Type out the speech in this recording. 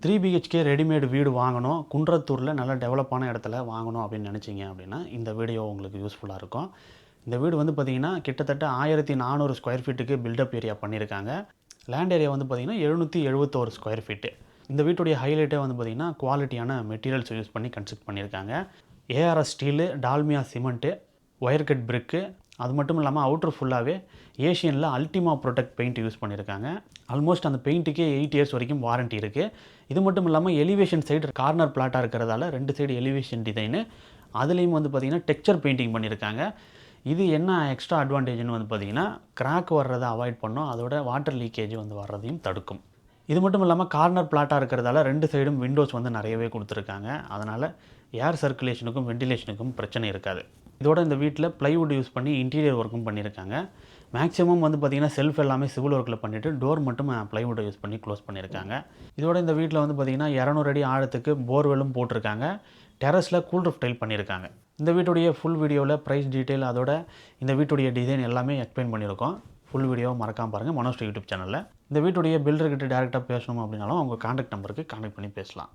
3 BHK readymade வீடு வாங்கணும், குன்றத்தூரில் நல்ல டெவலப்பான இடத்துல வாங்கணும் அப்படின்னு நினச்சிங்க அப்படின்னா இந்த வீடியோ உங்களுக்கு யூஸ்ஃபுல்லாக இருக்கும். இந்த வீடு வந்து பார்த்திங்கன்னா கிட்டத்தட்ட 1400 ஸ்கொயர் ஃபீட்டுக்கு பில்டப் ஏரியா பண்ணியிருக்காங்க. லேண்ட் ஏரியா வந்து பார்த்திங்கன்னா 771 ஸ்கொயர் ஃபீட்டு. இந்த வீட்டுடைய ஹைலைட்டே வந்து பார்த்திங்கன்னா குவாலிட்டியான மெட்டீரியல்ஸ் யூஸ் பண்ணி கன்ஸ்ட்ரக்ட் பண்ணியிருக்காங்க. ARS steel, Dalmia cement, wire cut brick, அது மட்டும் இல்லாமல் அவுட்ரு ஃபுல்லாகவே ஏஷியனில் அல்டிமா ப்ரொடெக்ட் பெயிண்ட் யூஸ் பண்ணியிருக்காங்க. ஆல்மோஸ்ட் அந்த பெயிண்ட்டுக்கே 8 இயர்ஸ் வரைக்கும் வாரண்ட்டி இருக்குது. இது மட்டும் இல்லாமல் எலிவேஷன் சைடு கார்னர் பிளாட்டாக இருக்கிறதால 2 சைடு எலிவேஷன் டிசைனு, அதுலேயும் வந்து பார்த்திங்கன்னா டெக்ஸ்சர் பெயிண்டிங் பண்ணியிருக்காங்க. இது என்ன எக்ஸ்ட்ரா அட்வான்டேஜ்னு வந்து பார்த்திங்கன்னா கிராக் வர்றதை அவாய்ட் பண்ணும், அதோட வாட்டர் லீக்கேஜ் வந்து வர்றதையும் தடுக்கும். இது மட்டும் இல்லாமல் கார்னர் பிளாட்டாக இருக்கிறதால 2 சைடும் விண்டோஸ் வந்து நிறையவே கொடுத்துருக்காங்க. அதனால் ஏர் சர்க்குலேஷனுக்கும் வென்டிலேஷனுக்கும் பிரச்சனை இருக்காது. இதோட இந்த வீட்டில் ப்ளைவுட் யூஸ் பண்ணி இன்டீரியர் ஒர்க்கும் பண்ணியிருக்காங்க. மேக்ஸிமம் வந்து பார்த்திங்கன்னா செல்ஃப் எல்லாமே சிவில் ஒர்க்கில் பண்ணிவிட்டு டோர் மட்டும் ப்ளைவுட்டை யூஸ் பண்ணி க்ளோஸ் பண்ணியிருக்காங்க. இதோட இந்த வீட்டில் வந்து பார்த்திங்கன்னா 200 அடி ஆழத்துக்கு போர்வெல்லும் போட்டிருக்காங்க. டெரஸில் கூல் ரூஃப் டைல் பண்ணியிருக்காங்க. இந்த வீட்டுடைய ஃபுல் வீடியோவில் ப்ரைஸ் டீட்டெயில் அதோட இந்த வீட்டுடைய டிசைன் எல்லாமே எக்ஸ்பிளைன் பண்ணியிருக்கோம். ஃபுல் வீடியோ மறக்காமல் பாருங்கள் மனோஸ்ரீ யூடியூப் சேனலில். இந்த வீட்டுடைய பில்டர்கிட்ட டேரெக்டாக பேசணும் அப்படின்னாலும் அவங்க கான்டாக்ட் நம்பருக்கு கான்டாக்ட் பண்ணி பேசலாம்.